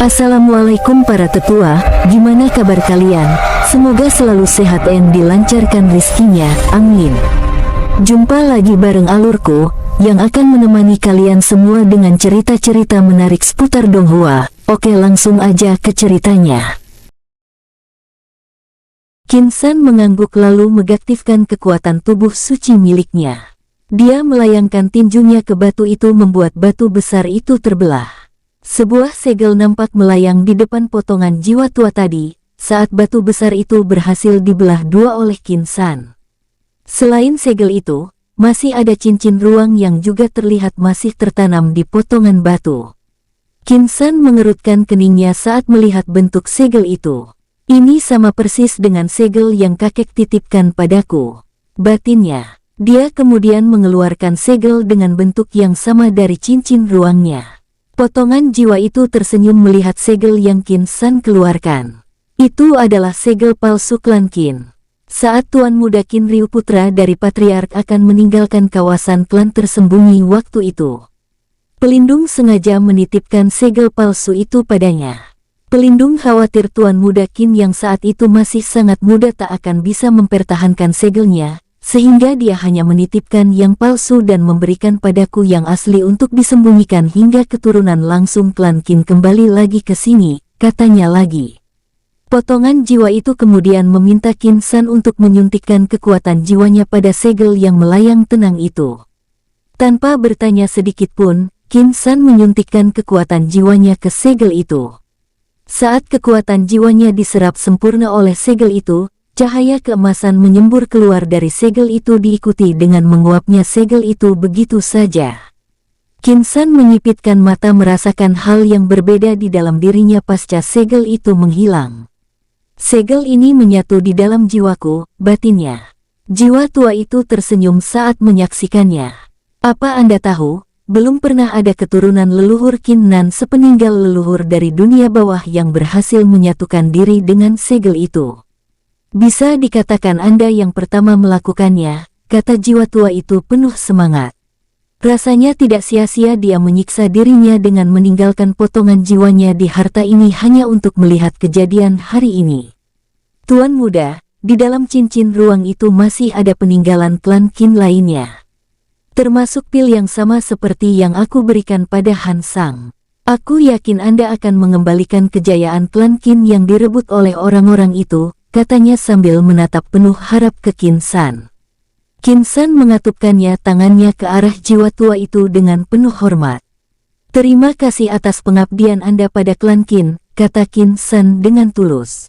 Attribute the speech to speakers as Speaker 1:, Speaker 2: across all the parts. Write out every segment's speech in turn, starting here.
Speaker 1: Assalamualaikum para tetua, gimana kabar kalian? Semoga selalu sehat dan dilancarkan rezekinya, amin. Jumpa lagi bareng alurku, yang akan menemani kalian semua dengan cerita-cerita menarik seputar Donghua. Oke, langsung aja ke ceritanya. Qin San mengangguk lalu mengaktifkan kekuatan tubuh suci miliknya. Dia melayangkan tinjunya ke batu itu membuat batu besar itu terbelah. Sebuah segel nampak melayang di depan potongan jiwa tua tadi, saat batu besar itu berhasil dibelah dua oleh Qin San. Selain segel itu, masih ada cincin ruang yang juga terlihat masih tertanam di potongan batu. Qin San mengerutkan keningnya saat melihat bentuk segel itu. Ini sama persis dengan segel yang kakek titipkan padaku, batinnya. Dia kemudian mengeluarkan segel dengan bentuk yang sama dari cincin ruangnya. Potongan jiwa itu tersenyum melihat segel yang Qin San keluarkan. Itu adalah segel palsu klan Qin. Saat Tuan Muda Qin Ryu putra dari Patriark akan meninggalkan kawasan klan tersembunyi waktu itu, pelindung sengaja menitipkan segel palsu itu padanya. Pelindung khawatir Tuan Muda Qin yang saat itu masih sangat muda tak akan bisa mempertahankan segelnya, sehingga dia hanya menitipkan yang palsu dan memberikan padaku yang asli untuk disembunyikan hingga keturunan langsung klan Qin kembali lagi ke sini, katanya lagi. Potongan jiwa itu kemudian meminta Qin San untuk menyuntikkan kekuatan jiwanya pada segel yang melayang tenang itu. Tanpa bertanya sedikit pun, Qin San menyuntikkan kekuatan jiwanya ke segel itu. Saat kekuatan jiwanya diserap sempurna oleh segel itu, cahaya keemasan menyembur keluar dari segel itu diikuti dengan menguapnya segel itu begitu saja. Qin San menyipitkan mata merasakan hal yang berbeda di dalam dirinya pasca segel itu menghilang. Segel ini menyatu di dalam jiwaku, batinnya. Jiwa tua itu tersenyum saat menyaksikannya. Apa Anda tahu, belum pernah ada keturunan leluhur Qin Nan sepeninggal leluhur dari dunia bawah yang berhasil menyatukan diri dengan segel itu. Bisa dikatakan Anda yang pertama melakukannya, kata jiwa tua itu penuh semangat. Rasanya tidak sia-sia dia menyiksa dirinya dengan meninggalkan potongan jiwanya di harta ini hanya untuk melihat kejadian hari ini. Tuan Muda, di dalam cincin ruang itu masih ada peninggalan klan Qin lainnya. Termasuk pil yang sama seperti yang aku berikan pada Han Sang. Aku yakin Anda akan mengembalikan kejayaan klan Qin yang direbut oleh orang-orang itu, katanya sambil menatap penuh harap ke Qin San. Qin San mengatupkannya tangannya ke arah jiwa tua itu dengan penuh hormat. Terima kasih atas pengabdian Anda pada klan Qin, kata Qin San dengan tulus.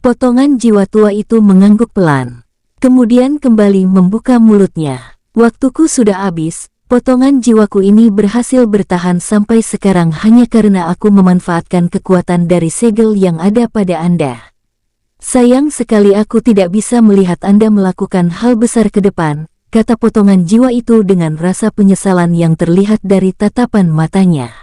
Speaker 1: Potongan jiwa tua itu mengangguk pelan. Kemudian kembali membuka mulutnya. Waktuku sudah habis, potongan jiwaku ini berhasil bertahan sampai sekarang hanya karena aku memanfaatkan kekuatan dari segel yang ada pada Anda. Sayang sekali aku tidak bisa melihat Anda melakukan hal besar ke depan, kata potongan jiwa itu dengan rasa penyesalan yang terlihat dari tatapan matanya.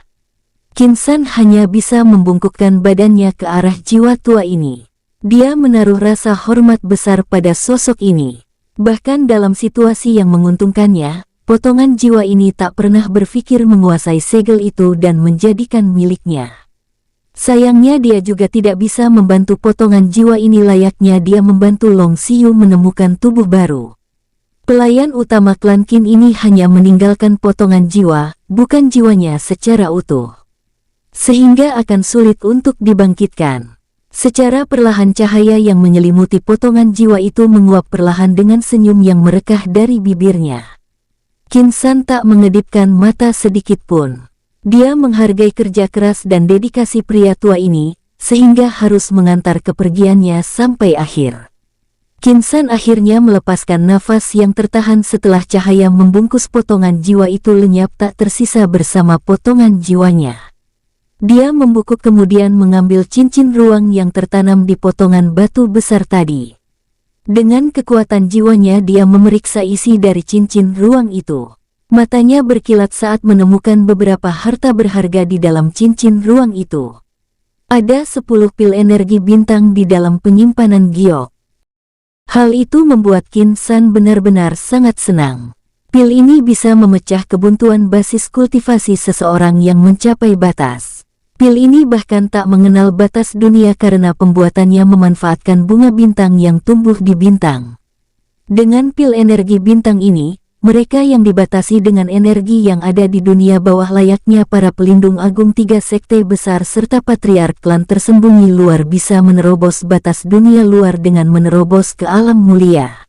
Speaker 1: Qin San hanya bisa membungkukkan badannya ke arah jiwa tua ini. Dia menaruh rasa hormat besar pada sosok ini. Bahkan dalam situasi yang menguntungkannya, potongan jiwa ini tak pernah berpikir menguasai segel itu dan menjadikan miliknya. Sayangnya dia juga tidak bisa membantu potongan jiwa ini layaknya dia membantu Long Xiu menemukan tubuh baru. Pelayan utama klan Qin ini hanya meninggalkan potongan jiwa, bukan jiwanya secara utuh. Sehingga akan sulit untuk dibangkitkan. Secara perlahan cahaya yang menyelimuti potongan jiwa itu menguap perlahan dengan senyum yang merekah dari bibirnya. Qin San tak mengedipkan mata sedikit pun. Dia menghargai kerja keras dan dedikasi pria tua ini, sehingga harus mengantar kepergiannya sampai akhir. Qin San akhirnya melepaskan nafas yang tertahan setelah cahaya membungkus potongan jiwa itu lenyap tak tersisa bersama potongan jiwanya. Dia membungkuk kemudian mengambil cincin ruang yang tertanam di potongan batu besar tadi. Dengan kekuatan jiwanya dia memeriksa isi dari cincin ruang itu. Matanya berkilat saat menemukan beberapa harta berharga di dalam cincin ruang itu. Ada 10 pil energi bintang di dalam penyimpanan giok. Hal itu membuat Qin San benar-benar sangat senang. Pil ini bisa memecah kebuntuan basis kultivasi seseorang yang mencapai batas. Pil ini bahkan tak mengenal batas dunia karena pembuatannya memanfaatkan bunga bintang yang tumbuh di bintang. Dengan pil energi bintang ini, mereka yang dibatasi dengan energi yang ada di dunia bawah layaknya para pelindung agung 3 sekte besar serta patriark klan tersembunyi luar bisa menerobos batas dunia luar dengan menerobos ke alam mulia.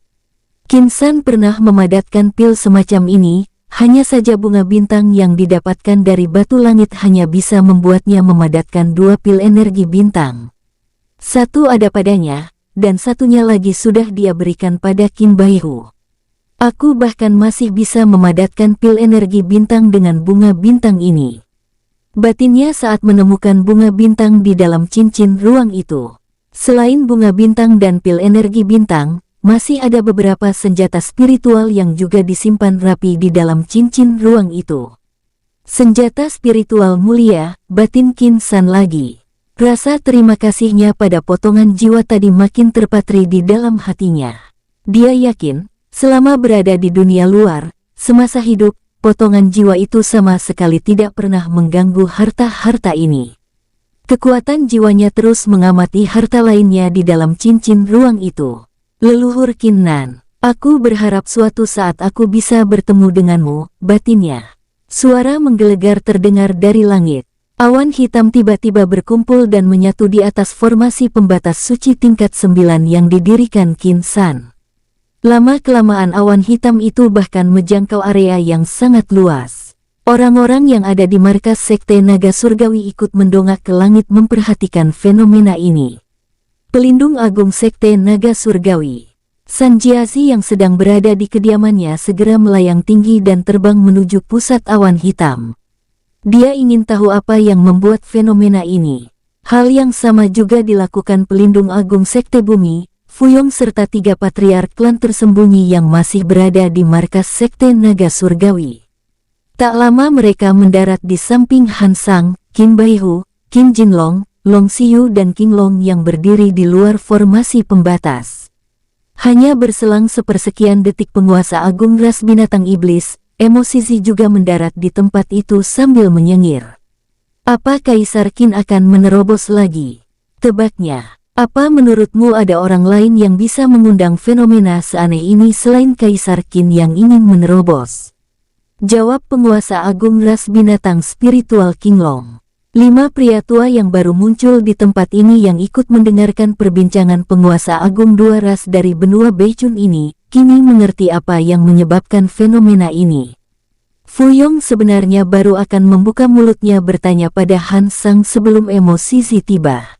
Speaker 1: Qin San pernah memadatkan pil semacam ini, hanya saja bunga bintang yang didapatkan dari batu langit hanya bisa membuatnya memadatkan 2 pil energi bintang. Satu ada padanya, dan satunya lagi sudah dia berikan pada Qin Baihu. Aku bahkan masih bisa memadatkan pil energi bintang dengan bunga bintang ini. Batinnya saat menemukan bunga bintang di dalam cincin ruang itu. Selain bunga bintang dan pil energi bintang, masih ada beberapa senjata spiritual yang juga disimpan rapi di dalam cincin ruang itu. Senjata spiritual mulia, batin Qin San lagi. Rasa terima kasihnya pada potongan jiwa tadi makin terpatri di dalam hatinya. Dia yakin, selama berada di dunia luar, semasa hidup, potongan jiwa itu sama sekali tidak pernah mengganggu harta-harta ini. Kekuatan jiwanya terus mengamati harta lainnya di dalam cincin ruang itu. Leluhur Qin Nan, aku berharap suatu saat aku bisa bertemu denganmu, batinnya. Suara menggelegar terdengar dari langit. Awan hitam tiba-tiba berkumpul dan menyatu di atas formasi pembatas suci tingkat 9 yang didirikan Qin San. Lama-kelamaan awan hitam itu bahkan menjangkau area yang sangat luas. Orang-orang yang ada di markas Sekte Naga Surgawi ikut mendongak ke langit memperhatikan fenomena ini. Pelindung Agung Sekte Naga Surgawi, San Jiazi yang sedang berada di kediamannya segera melayang tinggi dan terbang menuju pusat awan hitam. Dia ingin tahu apa yang membuat fenomena ini. Hal yang sama juga dilakukan pelindung Agung Sekte Bumi, Fuyong serta 3 patriark klan tersembunyi yang masih berada di markas Sekte Naga Surgawi. Tak lama mereka mendarat di samping Han Sang, Qin Baihu, Qin Jinlong, Long Xiu dan Qin Long yang berdiri di luar formasi pembatas. Hanya berselang sepersekian detik penguasa agung ras binatang iblis, Emosizi juga mendarat di tempat itu sambil menyengir. Apa Kaisar Qin akan menerobos lagi? Tebaknya. Apa menurutmu ada orang lain yang bisa mengundang fenomena seaneh ini selain Kaisar Qin yang ingin menerobos? Jawab penguasa agung ras binatang spiritual Qin Long. 5 pria tua yang baru muncul di tempat ini yang ikut mendengarkan perbincangan penguasa agung 2 ras dari benua Beichun ini, kini mengerti apa yang menyebabkan fenomena ini. Fuyong sebenarnya baru akan membuka mulutnya bertanya pada Han Sang sebelum Emosizi tiba.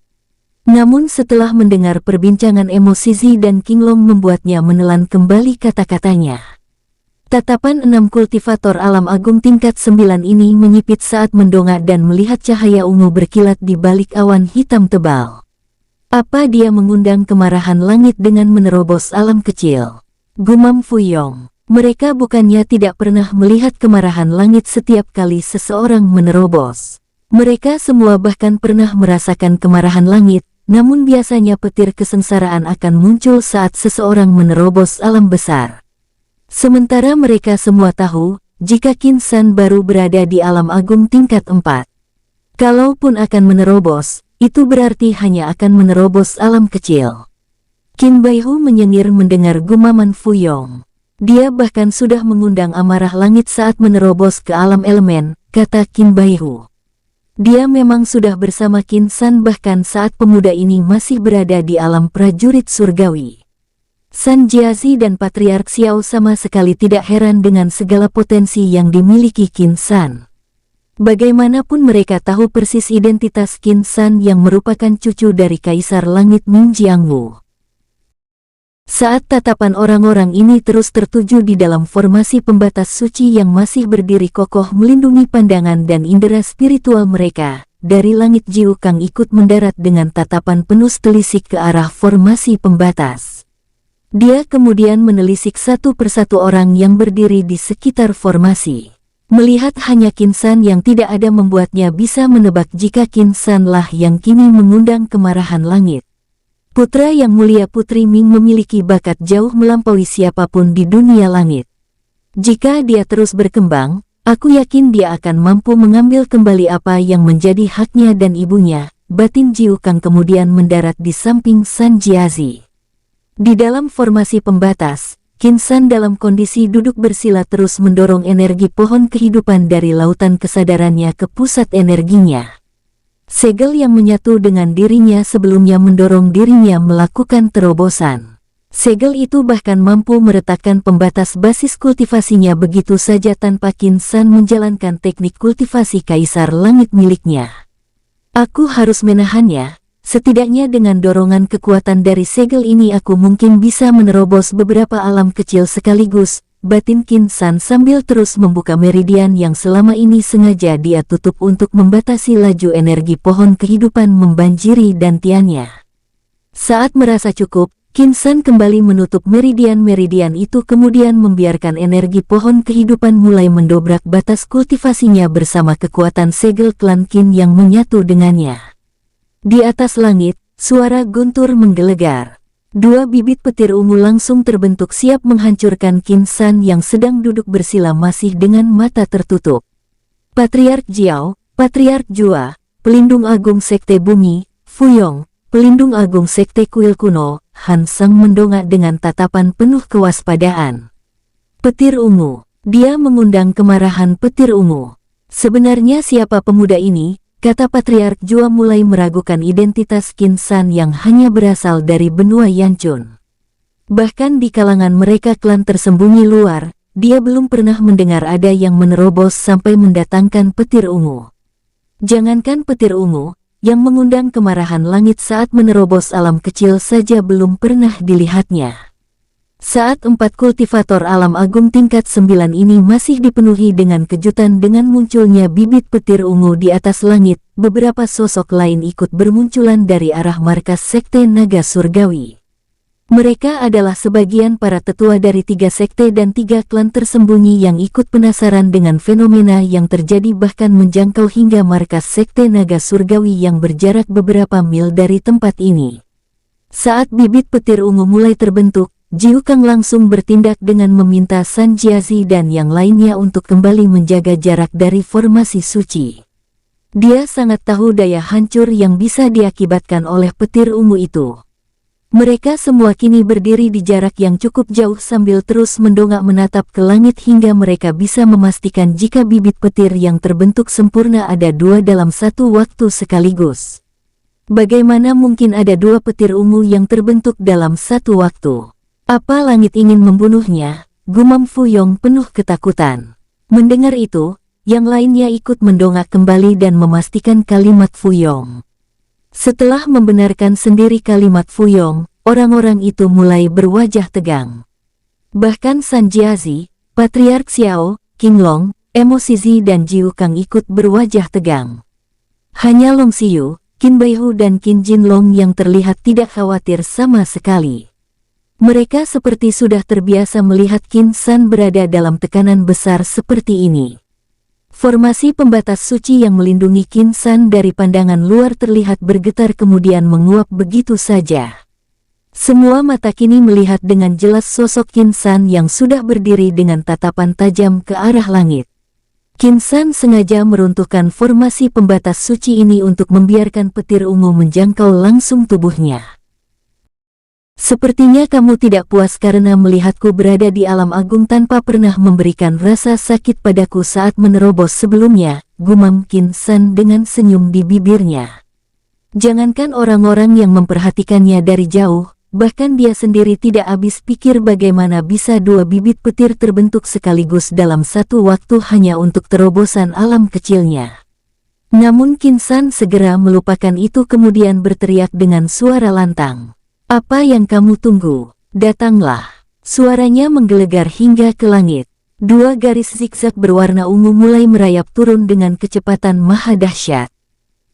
Speaker 1: Namun setelah mendengar perbincangan Emosizi dan Qin Long membuatnya menelan kembali kata-katanya. Tatapan 6 kultivator alam agung tingkat 9 ini menyipit saat mendongak dan melihat cahaya ungu berkilat di balik awan hitam tebal. Apa dia mengundang kemarahan langit dengan menerobos alam kecil? Gumam Fuyong. Mereka bukannya tidak pernah melihat kemarahan langit setiap kali seseorang menerobos. Mereka semua bahkan pernah merasakan kemarahan langit. Namun biasanya petir kesengsaraan akan muncul saat seseorang menerobos alam besar. Sementara mereka semua tahu, jika Qin San baru berada di alam agung tingkat 4. Kalaupun akan menerobos, itu berarti hanya akan menerobos alam kecil. Qin Baihu menyengir mendengar gumaman Fuyong. Dia bahkan sudah mengundang amarah langit saat menerobos ke alam elemen, kata Qin Baihu. Dia memang sudah bersama Qin San bahkan saat pemuda ini masih berada di alam prajurit surgawi. San Jiazi dan Patriark Xiao sama sekali tidak heran dengan segala potensi yang dimiliki Qin San. Bagaimanapun mereka tahu persis identitas Qin San yang merupakan cucu dari Kaisar Langit Min Jiangwu. Saat tatapan orang-orang ini terus tertuju di dalam formasi pembatas suci yang masih berdiri kokoh melindungi pandangan dan indera spiritual mereka, dari langit Jiu Kang ikut mendarat dengan tatapan penuh telisik ke arah formasi pembatas. Dia kemudian menelisik satu persatu orang yang berdiri di sekitar formasi. Melihat hanya Qin San yang tidak ada membuatnya bisa menebak jika Qin San lah yang kini mengundang kemarahan langit. Putra yang mulia Putri Ming memiliki bakat jauh melampaui siapapun di dunia langit. Jika dia terus berkembang, Aku yakin dia akan mampu mengambil kembali apa yang menjadi haknya dan ibunya. Batin Jiu Kang kemudian mendarat di samping San Jiazi. Di dalam formasi pembatas, Qin San dalam kondisi duduk bersila terus mendorong energi pohon kehidupan dari lautan kesadarannya ke pusat energinya. Segel yang menyatu dengan dirinya sebelumnya mendorong dirinya melakukan terobosan. Segel itu bahkan mampu meretakkan pembatas basis kultivasinya begitu saja tanpa Qin San menjalankan teknik kultivasi kaisar langit miliknya. Aku harus menahannya, setidaknya dengan dorongan kekuatan dari segel ini aku mungkin bisa menerobos beberapa alam kecil sekaligus, batin Qin San sambil terus membuka meridian yang selama ini sengaja dia tutup untuk membatasi laju energi pohon kehidupan membanjiri dantiannya. Saat merasa cukup, Qin San kembali menutup meridian-meridian itu kemudian membiarkan energi pohon kehidupan mulai mendobrak batas kultivasinya bersama kekuatan segel klan Qin yang menyatu dengannya. Di atas langit, suara guntur menggelegar. Dua bibit petir ungu langsung terbentuk siap menghancurkan Qin San yang sedang duduk bersila masih dengan mata tertutup. Patriark Jiao, Patriark Jua, Pelindung Agung Sekte Bumi, Fuyong, Pelindung Agung Sekte Kuil Kuno, Han Sang mendongak dengan tatapan penuh kewaspadaan. Petir ungu, dia mengundang kemarahan petir ungu. Sebenarnya siapa pemuda ini? Kata Patriark Jua mulai meragukan identitas Qin San yang hanya berasal dari benua Yanchun. Bahkan di kalangan mereka klan tersembunyi luar, dia belum pernah mendengar ada yang menerobos sampai mendatangkan petir ungu. Jangankan petir ungu, yang mengundang kemarahan langit saat menerobos alam kecil saja belum pernah dilihatnya. Saat 4 kultivator alam agung tingkat 9 ini masih dipenuhi dengan kejutan dengan munculnya bibit petir ungu di atas langit, beberapa sosok lain ikut bermunculan dari arah markas Sekte Naga Surgawi. Mereka adalah sebagian para tetua dari 3 sekte dan 3 klan tersembunyi yang ikut penasaran dengan fenomena yang terjadi bahkan menjangkau hingga markas Sekte Naga Surgawi yang berjarak beberapa mil dari tempat ini. Saat bibit petir ungu mulai terbentuk, Jiu Kang langsung bertindak dengan meminta San Jiazi dan yang lainnya untuk kembali menjaga jarak dari formasi suci. Dia sangat tahu daya hancur yang bisa diakibatkan oleh petir ungu itu. Mereka semua kini berdiri di jarak yang cukup jauh sambil terus mendongak menatap ke langit hingga mereka bisa memastikan jika bibit petir yang terbentuk sempurna ada 2 dalam satu waktu sekaligus. Bagaimana mungkin ada 2 petir ungu yang terbentuk dalam satu waktu? Apa langit ingin membunuhnya? Gumam Fuyong penuh ketakutan. Mendengar itu, yang lainnya ikut mendongak kembali dan memastikan kalimat Fuyong. Setelah membenarkan sendiri kalimat Fuyong, orang-orang itu mulai berwajah tegang. Bahkan San Jiazi, Patriark Xiao, King Long, Emo Shizi dan Jiu Kang ikut berwajah tegang. Hanya Long Xiu, Qin Baihu dan Qin Jinlong yang terlihat tidak khawatir sama sekali. Mereka seperti sudah terbiasa melihat Qin San berada dalam tekanan besar seperti ini. Formasi pembatas suci yang melindungi Qin San dari pandangan luar terlihat bergetar kemudian menguap begitu saja. Semua mata kini melihat dengan jelas sosok Qin San yang sudah berdiri dengan tatapan tajam ke arah langit. Qin San sengaja meruntuhkan formasi pembatas suci ini untuk membiarkan petir ungu menjangkau langsung tubuhnya. Sepertinya kamu tidak puas karena melihatku berada di alam agung tanpa pernah memberikan rasa sakit padaku saat menerobos sebelumnya, gumam Qin San dengan senyum di bibirnya. Jangankan orang-orang yang memperhatikannya dari jauh, bahkan dia sendiri tidak habis pikir bagaimana bisa 2 bibit petir terbentuk sekaligus dalam satu waktu hanya untuk terobosan alam kecilnya. Namun Qin San segera melupakan itu kemudian berteriak dengan suara lantang. Apa yang kamu tunggu? Datanglah. Suaranya menggelegar hingga ke langit. 2 garis zigzag berwarna ungu mulai merayap turun dengan kecepatan maha dahsyat.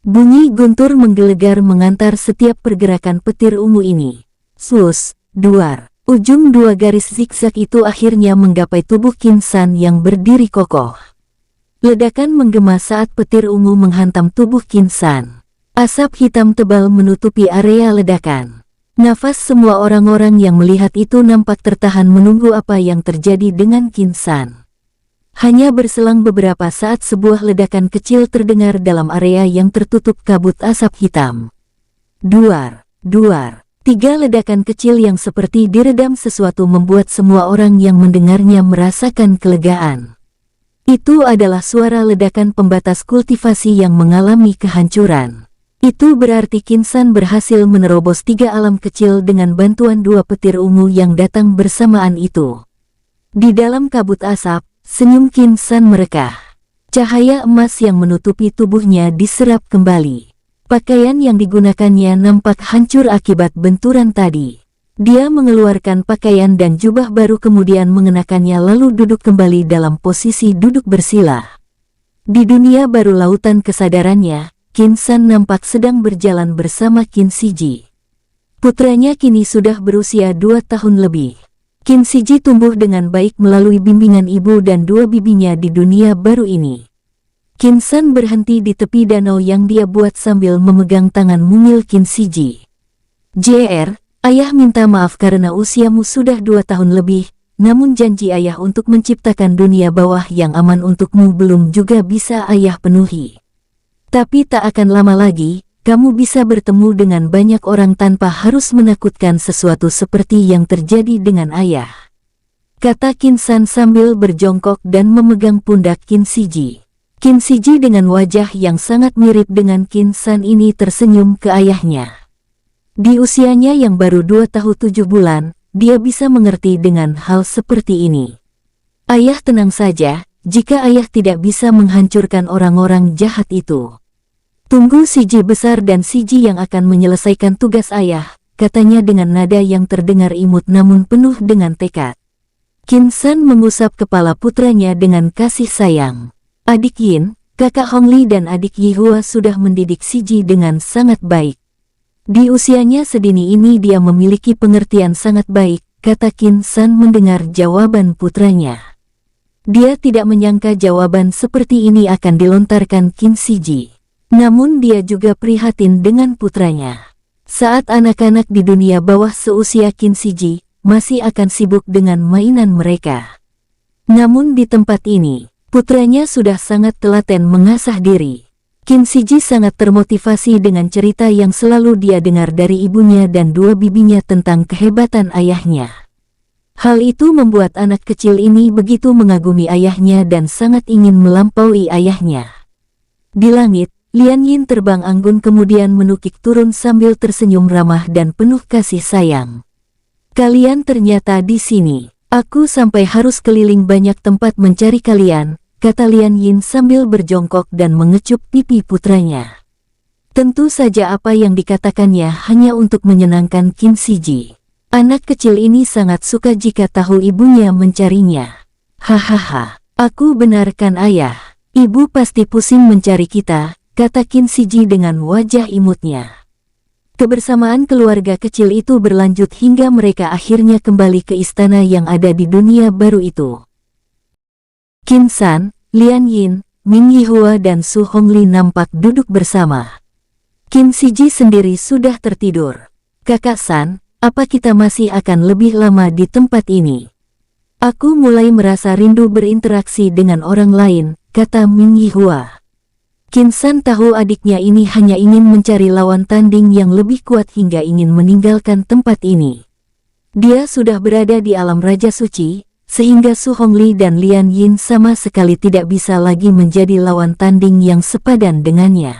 Speaker 1: Bunyi guntur menggelegar mengantar setiap pergerakan petir ungu ini. Sus, duar. Ujung 2 garis zigzag itu akhirnya menggapai tubuh Qin San yang berdiri kokoh. Ledakan menggema saat petir ungu menghantam tubuh Qin San. Asap hitam tebal menutupi area ledakan. Nafas semua orang-orang yang melihat itu nampak tertahan menunggu apa yang terjadi dengan Qin San. Hanya berselang beberapa saat sebuah ledakan kecil terdengar dalam area yang tertutup kabut asap hitam. Duar, duar. 3 ledakan kecil yang seperti diredam sesuatu membuat semua orang yang mendengarnya merasakan kelegaan. Itu adalah suara ledakan pembatas kultivasi yang mengalami kehancuran. Itu berarti Qin San berhasil menerobos 3 alam kecil dengan bantuan 2 petir ungu yang datang bersamaan itu. Di dalam kabut asap, senyum Qin San merekah. Cahaya emas yang menutupi tubuhnya diserap kembali. Pakaian yang digunakannya nampak hancur akibat benturan tadi. Dia mengeluarkan pakaian dan jubah baru kemudian mengenakannya lalu duduk kembali dalam posisi duduk bersila. Di dunia baru lautan kesadarannya, Qin San nampak sedang berjalan bersama Qin Shiji. Putranya kini sudah berusia 2 tahun lebih. Qin Shiji tumbuh dengan baik melalui bimbingan ibu dan 2 bibinya di dunia baru ini. Qin San berhenti di tepi danau yang dia buat sambil memegang tangan mungil Qin Shiji. "JR, ayah minta maaf karena usiamu sudah 2 tahun lebih, namun janji ayah untuk menciptakan dunia bawah yang aman untukmu belum juga bisa ayah penuhi. Tapi tak akan lama lagi, kamu bisa bertemu dengan banyak orang tanpa harus menakutkan sesuatu seperti yang terjadi dengan ayah," kata Qin San sambil berjongkok dan memegang pundak Qin Shiji. Qin Shiji dengan wajah yang sangat mirip dengan Qin San ini tersenyum ke ayahnya. Di usianya yang baru 2 tahun 7 bulan, dia bisa mengerti dengan hal seperti ini. "Ayah tenang saja, jika ayah tidak bisa menghancurkan orang-orang jahat itu. Tunggu Shiji besar dan Shiji yang akan menyelesaikan tugas ayah," katanya dengan nada yang terdengar imut namun penuh dengan tekad. Qin San mengusap kepala putranya dengan kasih sayang. Adik Yin, kakak Hongli dan adik Yihua sudah mendidik Shiji dengan sangat baik. Di usianya sedini ini dia memiliki pengertian sangat baik, kata Qin San mendengar jawaban putranya. Dia tidak menyangka jawaban seperti ini akan dilontarkan Qin Shiji. Namun dia juga prihatin dengan putranya. Saat anak-anak di dunia bawah seusia Qin Shiji, masih akan sibuk dengan mainan mereka. Namun di tempat ini, putranya sudah sangat telaten mengasah diri. Qin Shiji sangat termotivasi dengan cerita yang selalu dia dengar dari ibunya dan 2 bibinya tentang kehebatan ayahnya. Hal itu membuat anak kecil ini begitu mengagumi ayahnya dan sangat ingin melampaui ayahnya. Di langit, Lian Yin terbang anggun kemudian menukik turun sambil tersenyum ramah dan penuh kasih sayang. "Kalian ternyata di sini. Aku sampai harus keliling banyak tempat mencari kalian," kata Lian Yin sambil berjongkok dan mengecup pipi putranya. Tentu saja apa yang dikatakannya hanya untuk menyenangkan Qin Shiji. Anak kecil ini sangat suka jika tahu ibunya mencarinya. "Hahaha, aku benarkan ayah. Ibu pasti pusing mencari kita," kata Qin Shiji dengan wajah imutnya. Kebersamaan keluarga kecil itu berlanjut hingga mereka akhirnya kembali ke istana yang ada di dunia baru itu. Qin San, Lian Yin, Ming Yihua dan Su Hongli nampak duduk bersama. Qin Shiji sendiri sudah tertidur. "Kakak San, apa kita masih akan lebih lama di tempat ini? Aku mulai merasa rindu berinteraksi dengan orang lain," kata Ming Yihua. Qin San tahu adiknya ini hanya ingin mencari lawan tanding yang lebih kuat hingga ingin meninggalkan tempat ini. Dia sudah berada di alam Raja Suci, sehingga Su Hongli dan Lian Yin sama sekali tidak bisa lagi menjadi lawan tanding yang sepadan dengannya.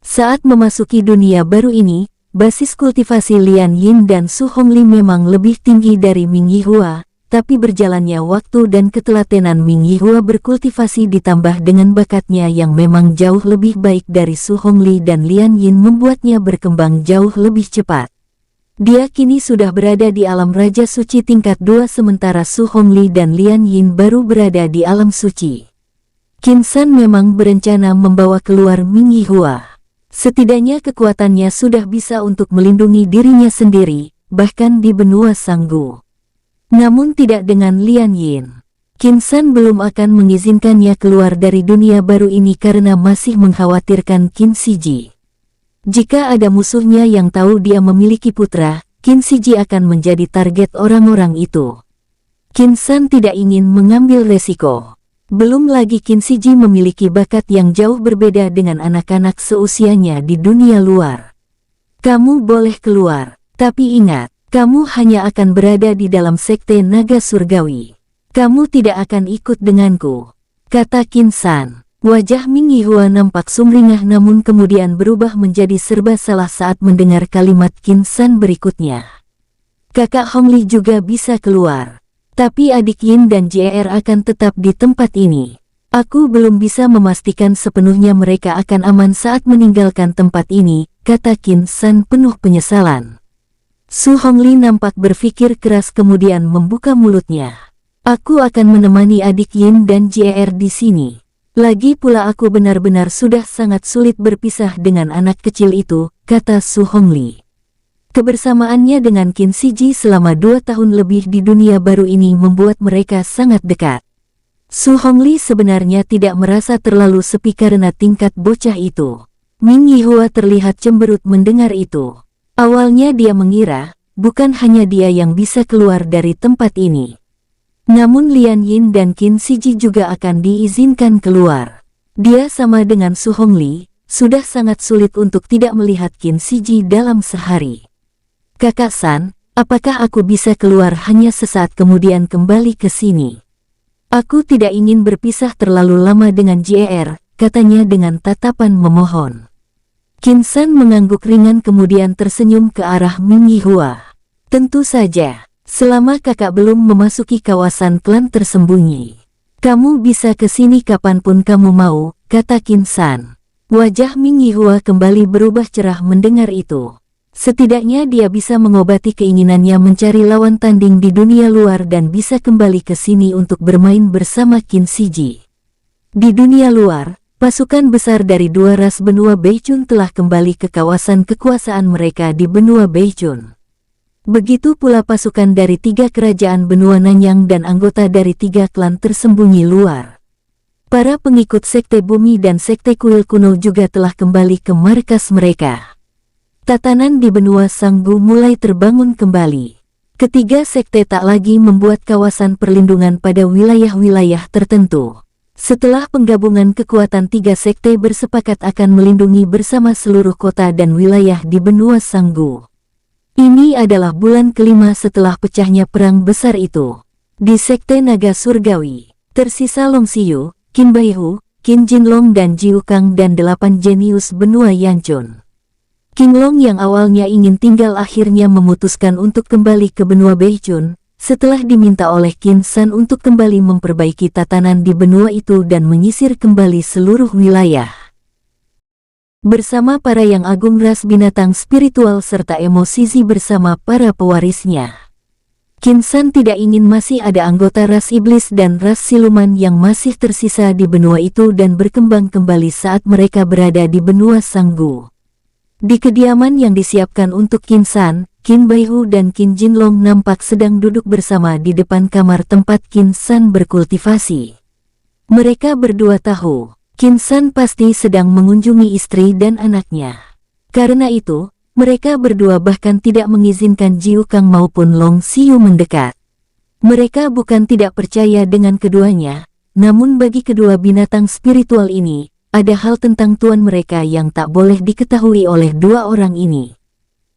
Speaker 1: Saat memasuki dunia baru ini, basis kultivasi Lian Yin dan Su Hongli memang lebih tinggi dari Ming Yihua, tapi berjalannya waktu dan ketelatenan Ming Yihua berkultivasi ditambah dengan bakatnya yang memang jauh lebih baik dari Su Hongli dan Lian Yin membuatnya berkembang jauh lebih cepat. Dia kini sudah berada di alam Raja Suci tingkat 2 sementara Su Hongli dan Lian Yin baru berada di alam suci. Qin San memang berencana membawa keluar Ming Yihua. Setidaknya kekuatannya sudah bisa untuk melindungi dirinya sendiri, bahkan di benua Sanggu. Namun tidak dengan Lian Yin. Qin San belum akan mengizinkannya keluar dari dunia baru ini karena masih mengkhawatirkan Qin Shiji. Jika ada musuhnya yang tahu dia memiliki putra, Qin Shiji akan menjadi target orang-orang itu. Qin San tidak ingin mengambil resiko. Belum lagi Qin Shiji memiliki bakat yang jauh berbeda dengan anak-anak seusianya di dunia luar. Kamu boleh keluar, tapi ingat, kamu hanya akan berada di dalam sekte naga surgawi. Kamu tidak akan ikut denganku, kata Qin San. Wajah Ming Yihua nampak sumringah namun kemudian berubah menjadi serba salah saat mendengar kalimat Qin San berikutnya. Kakak Hong Li juga bisa keluar. Tapi adik Yin dan JR akan tetap di tempat ini. Aku belum bisa memastikan sepenuhnya mereka akan aman saat meninggalkan tempat ini, kata Qin San penuh penyesalan. Su Hongli nampak berpikir keras kemudian membuka mulutnya. Aku akan menemani adik Yin dan JR di sini. Lagi pula aku benar-benar sudah sangat sulit berpisah dengan anak kecil itu, kata Su Hongli. Kebersamaannya dengan Qin Shiji selama 2 tahun lebih di dunia baru ini membuat mereka sangat dekat. Su Hongli sebenarnya tidak merasa terlalu sepi karena tingkat bocah itu. Ming Yihua terlihat cemberut mendengar itu. Awalnya dia mengira, bukan hanya dia yang bisa keluar dari tempat ini. Namun Lian Yin dan Qin Shiji juga akan diizinkan keluar. Dia sama dengan Su Hongli, sudah sangat sulit untuk tidak melihat Qin Shiji dalam sehari. Kakak San, apakah aku bisa keluar hanya sesaat kemudian kembali ke sini? Aku tidak ingin berpisah terlalu lama dengan JR, katanya dengan tatapan memohon. Qin San mengangguk ringan kemudian tersenyum ke arah Ming Yihua. Tentu saja, selama kakak belum memasuki kawasan klan tersembunyi. Kamu bisa ke sini kapanpun kamu mau, kata Qin San. Wajah Ming Yihua kembali berubah cerah mendengar itu. Setidaknya dia bisa mengobati keinginannya mencari lawan tanding di dunia luar dan bisa kembali ke sini untuk bermain bersama Qin Shiji. Di dunia luar, pasukan besar dari 2 ras benua Beichun telah kembali ke kawasan kekuasaan mereka di benua Beichun. Begitu pula pasukan dari 3 kerajaan benua Nanyang dan anggota dari 3 klan tersembunyi luar. Para pengikut sekte bumi dan sekte kuil kuno juga telah kembali ke markas mereka. Tatanan di benua Sanggu mulai terbangun kembali. Ketiga sekte tak lagi membuat kawasan perlindungan pada wilayah-wilayah tertentu. Setelah penggabungan kekuatan 3 sekte bersepakat akan melindungi bersama seluruh kota dan wilayah di benua Sanggu. Ini adalah bulan kelima setelah pecahnya perang besar itu. Di sekte naga surgawi, tersisa Long Xiyu, Qin Baihu, Qin Jinlong dan Jiu Kang dan 8 jenius benua Yanchun. Qinglong yang awalnya ingin tinggal akhirnya memutuskan untuk kembali ke benua Beichun, setelah diminta oleh Qin San untuk kembali memperbaiki tatanan di benua itu dan menyisir kembali seluruh wilayah. Bersama para yang agung ras binatang spiritual serta emosi bersama para pewarisnya. Qin San tidak ingin masih ada anggota ras iblis dan ras siluman yang masih tersisa di benua itu dan berkembang kembali saat mereka berada di benua Sanggu. Di kediaman yang disiapkan untuk Qin San, Qin Baihu dan Qin Jinlong nampak sedang duduk bersama di depan kamar tempat Qin San berkultivasi. Mereka berdua tahu, Qin San pasti sedang mengunjungi istri dan anaknya. Karena itu, mereka berdua bahkan tidak mengizinkan Jiu Kang maupun Long Xiyu mendekat. Mereka bukan tidak percaya dengan keduanya, namun bagi kedua binatang spiritual ini, ada hal tentang tuan mereka yang tak boleh diketahui oleh 2 orang ini.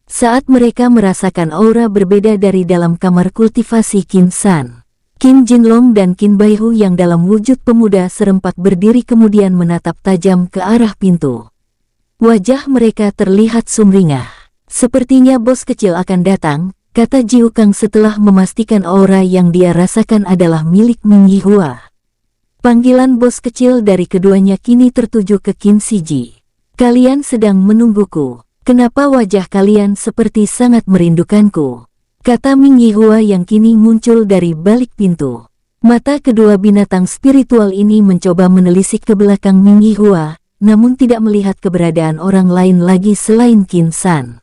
Speaker 1: Saat mereka merasakan aura berbeda dari dalam kamar kultivasi Qin San, Qin Jinlong dan Qin Baihu yang dalam wujud pemuda serempak berdiri kemudian menatap tajam ke arah pintu. Wajah mereka terlihat sumringah. Sepertinya bos kecil akan datang, kata Jiu Kang setelah memastikan aura yang dia rasakan adalah milik Ming Yihua. Panggilan bos kecil dari keduanya kini tertuju ke Qin Shiji. Kalian sedang menungguku. Kenapa wajah kalian seperti sangat merindukanku? Kata Ming Yihua yang kini muncul dari balik pintu. Mata kedua binatang spiritual ini mencoba menelisik ke belakang Ming Yihua, namun tidak melihat keberadaan orang lain lagi selain Qin San.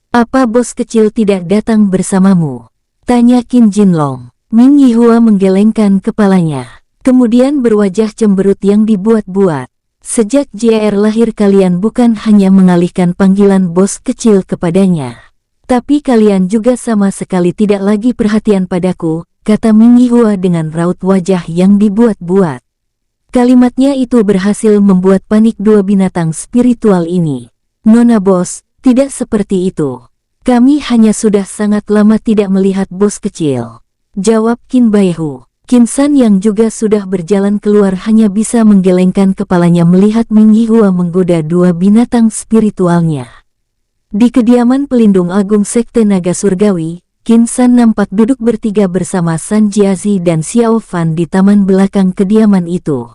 Speaker 1: Apa bos kecil tidak datang bersamamu? Tanya Qin Jinlong. Ming Yihua menggelengkan kepalanya. Kemudian berwajah cemberut yang dibuat-buat. Sejak JR lahir kalian bukan hanya mengalihkan panggilan bos kecil kepadanya. Tapi kalian juga sama sekali tidak lagi perhatian padaku, kata Ming Yihua dengan raut wajah yang dibuat-buat. Kalimatnya itu berhasil membuat panik dua binatang spiritual ini. Nona bos, tidak seperti itu. Kami hanya sudah sangat lama tidak melihat bos kecil, jawab Qin Baihu. Qin San yang juga sudah berjalan keluar hanya bisa menggelengkan kepalanya melihat Ming Yihua menggoda dua binatang spiritualnya. Di kediaman pelindung agung Sekte Naga Surgawi, Qin San nampak duduk bertiga bersama San Jiazi dan Xiao Fan di taman belakang kediaman itu.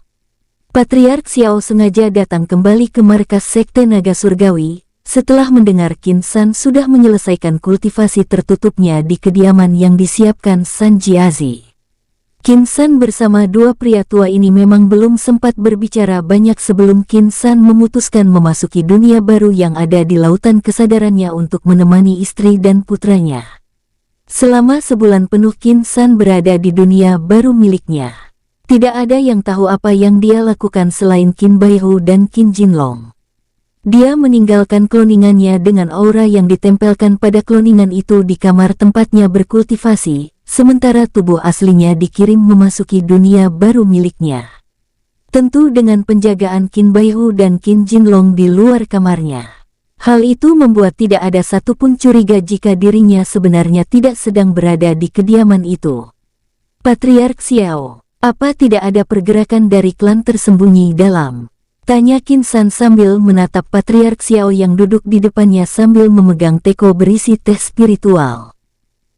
Speaker 1: Patriark Xiao sengaja datang kembali ke markas Sekte Naga Surgawi, setelah mendengar Qin San sudah menyelesaikan kultivasi tertutupnya di kediaman yang disiapkan San Jiazi. Qin San bersama dua pria tua ini memang belum sempat berbicara banyak sebelum Qin San memutuskan memasuki dunia baru yang ada di lautan kesadarannya untuk menemani istri dan putranya. Selama sebulan penuh Qin San berada di dunia baru miliknya. Tidak ada yang tahu apa yang dia lakukan selain Qin Baihu dan Qin Jinlong. Dia meninggalkan kloningannya dengan aura yang ditempelkan pada kloningan itu di kamar tempatnya berkultivasi, sementara tubuh aslinya dikirim memasuki dunia baru miliknya. Tentu dengan penjagaan Qin Baihu dan Qin Jinlong di luar kamarnya. Hal itu membuat tidak ada satupun curiga jika dirinya sebenarnya tidak sedang berada di kediaman itu. Patriark Xiao, apa tidak ada pergerakan dari klan tersembunyi dalam? Tanya Qin San sambil menatap Patriark Xiao yang duduk di depannya sambil memegang teko berisi teh spiritual.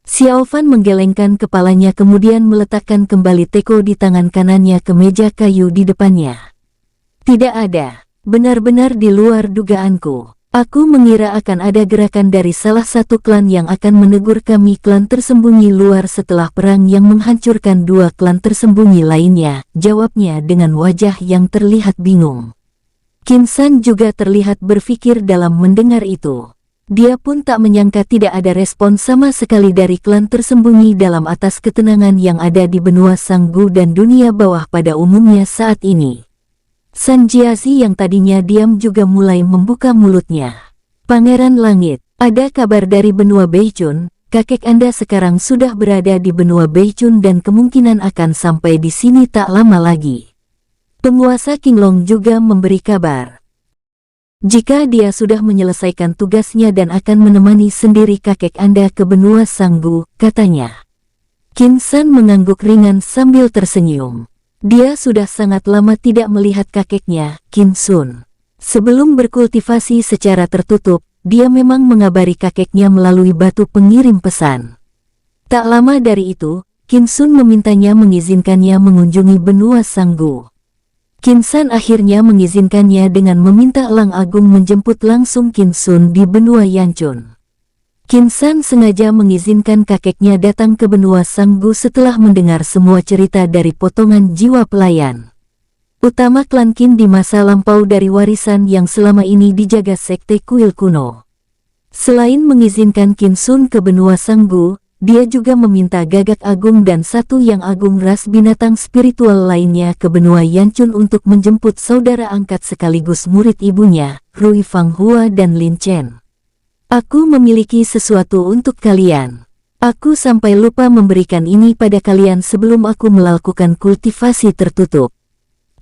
Speaker 1: Xiao Fan menggelengkan kepalanya kemudian meletakkan kembali teko di tangan kanannya ke meja kayu di depannya. Tidak ada, benar-benar di luar dugaanku. Aku mengira akan ada gerakan dari salah satu klan yang akan menegur kami klan tersembunyi luar setelah perang yang menghancurkan dua klan tersembunyi lainnya, jawabnya dengan wajah yang terlihat bingung. Qin San juga terlihat berpikir dalam mendengar itu. Dia pun tak menyangka tidak ada respon sama sekali dari klan tersembunyi dalam atas ketenangan yang ada di benua Sanggu dan dunia bawah pada umumnya saat ini. San Jiazi yang tadinya diam juga mulai membuka mulutnya. Pangeran Langit, ada kabar dari benua Beichun, kakek Anda sekarang sudah berada di benua Beichun dan kemungkinan akan sampai di sini tak lama lagi. Penguasa Qinglong juga memberi kabar. Jika dia sudah menyelesaikan tugasnya dan akan menemani sendiri kakek Anda ke benua Sanggu, katanya. Qin San mengangguk ringan sambil tersenyum. Dia sudah sangat lama tidak melihat kakeknya, Qin Sun. Sebelum berkultivasi secara tertutup, dia memang mengabari kakeknya melalui batu pengirim pesan. Tak lama dari itu, Qin Sun memintanya mengizinkannya mengunjungi benua Sanggu. Qin San akhirnya mengizinkannya dengan meminta Elang Agung menjemput langsung Qin Sun di benua Yanchun. Qin San sengaja mengizinkan kakeknya datang ke benua Sanggu setelah mendengar semua cerita dari potongan jiwa pelayan utama klan Qin di masa lampau dari warisan yang selama ini dijaga Sekte Kuil kuno. Selain mengizinkan Qin Sun ke benua Sanggu, dia juga meminta Gagak Agung dan satu yang agung ras binatang spiritual lainnya ke benua Yanchun untuk menjemput saudara angkat sekaligus murid ibunya, Rui Fanghua dan Lin Chen. Aku memiliki sesuatu untuk kalian. Aku sampai lupa memberikan ini pada kalian sebelum aku melakukan kultivasi tertutup.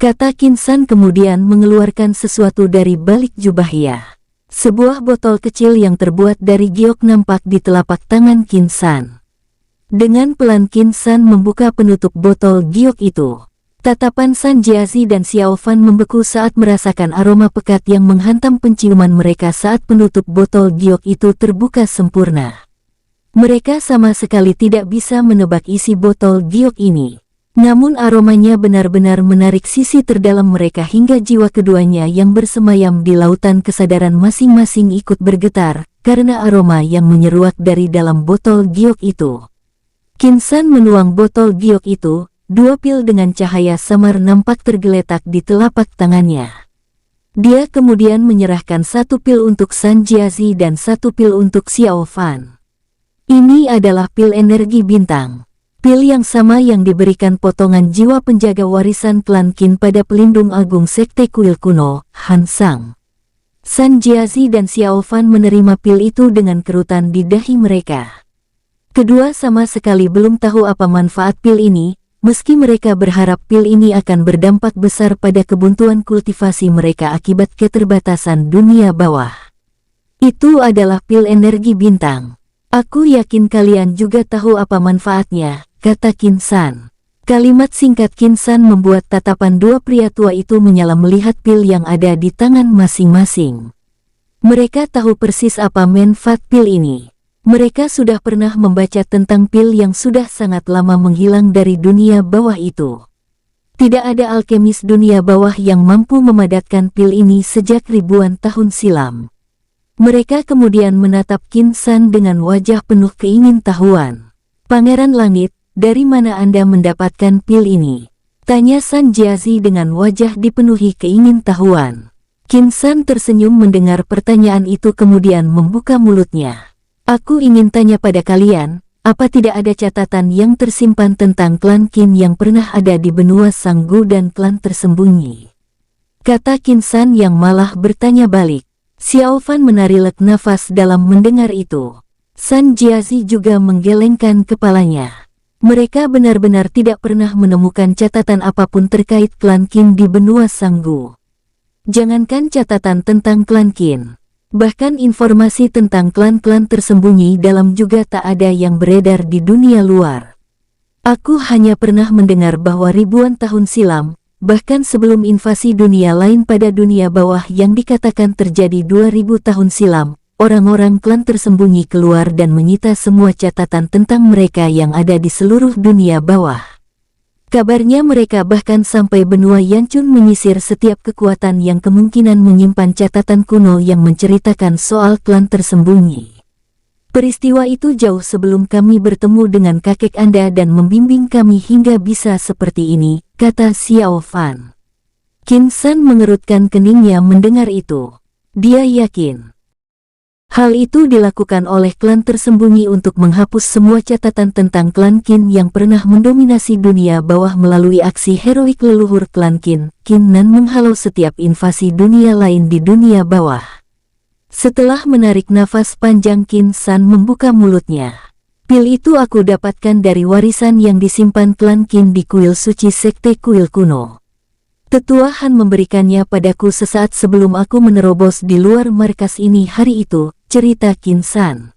Speaker 1: Kata Qin San kemudian mengeluarkan sesuatu dari balik jubahnya. Sebuah botol kecil yang terbuat dari giok nampak di telapak tangan Qin San. Dengan pelan Qin San membuka penutup botol giok itu. Tatapan San Jiazi dan Xiao Fan membeku saat merasakan aroma pekat yang menghantam penciuman mereka saat penutup botol giok itu terbuka sempurna. Mereka sama sekali tidak bisa menebak isi botol giok ini. Namun aromanya benar-benar menarik sisi terdalam mereka hingga jiwa keduanya yang bersemayam di lautan kesadaran masing-masing ikut bergetar, karena aroma yang menyeruak dari dalam botol giok itu. Qin San menuang botol giok itu. Dua pil dengan cahaya samar nampak tergeletak di telapak tangannya. Dia kemudian menyerahkan satu pil untuk San Jiazi dan satu pil untuk Xiao Fan. Ini adalah pil energi bintang. Pil yang sama yang diberikan potongan jiwa penjaga warisan klan Qin pada pelindung agung Sekte Kuil kuno, Han Sang. San Jiazi dan Xiao Fan menerima pil itu dengan kerutan di dahi mereka. Kedua sama sekali belum tahu apa manfaat pil ini. Meski mereka berharap pil ini akan berdampak besar pada kebuntuan kultivasi mereka akibat keterbatasan dunia bawah. Itu adalah pil energi bintang. Aku yakin kalian juga tahu apa manfaatnya, kata Qin San. Kalimat singkat Qin San membuat tatapan dua pria tua itu menyala melihat pil yang ada di tangan masing-masing. Mereka tahu persis apa manfaat pil ini. Mereka sudah pernah membaca tentang pil yang sudah sangat lama menghilang dari dunia bawah itu. Tidak ada alkemis dunia bawah yang mampu memadatkan pil ini sejak ribuan tahun silam. Mereka kemudian menatap Qin San dengan wajah penuh keingintahuan. Pangeran Langit, dari mana Anda mendapatkan pil ini? Tanya San Jiazi dengan wajah dipenuhi keingintahuan. Qin San tersenyum mendengar pertanyaan itu kemudian membuka mulutnya. Aku ingin tanya pada kalian, apa tidak ada catatan yang tersimpan tentang klan Qin yang pernah ada di benua Sanggu dan klan tersembunyi? Kata Qin San yang malah bertanya balik. Xiao Fan menarik nafas dalam mendengar itu. San Jiazi juga menggelengkan kepalanya. Mereka benar-benar tidak pernah menemukan catatan apapun terkait klan Qin di benua Sanggu. Jangankan catatan tentang klan Qin, bahkan informasi tentang klan-klan tersembunyi dalam juga tak ada yang beredar di dunia luar. Aku hanya pernah mendengar bahwa ribuan tahun silam, bahkan sebelum invasi dunia lain pada dunia bawah yang dikatakan terjadi 2000 tahun silam, orang-orang klan tersembunyi keluar dan menyita semua catatan tentang mereka yang ada di seluruh dunia bawah. Kabarnya mereka bahkan sampai benua Yanchun menyisir setiap kekuatan yang kemungkinan menyimpan catatan kuno yang menceritakan soal klan tersembunyi. Peristiwa itu jauh sebelum kami bertemu dengan kakek Anda dan membimbing kami hingga bisa seperti ini, kata Xiao Fan. Qin San mengerutkan keningnya mendengar itu. Dia yakin hal itu dilakukan oleh klan tersembunyi untuk menghapus semua catatan tentang klan Qin yang pernah mendominasi dunia bawah melalui aksi heroik leluhur klan Qin, Nan menghalau setiap invasi dunia lain di dunia bawah. Setelah menarik nafas panjang Qin San membuka mulutnya. Pil itu aku dapatkan dari warisan yang disimpan klan Qin di kuil suci sekte kuil kuno. Tetua Han memberikannya padaku sesaat sebelum aku menerobos di luar markas ini hari itu, cerita Qin San.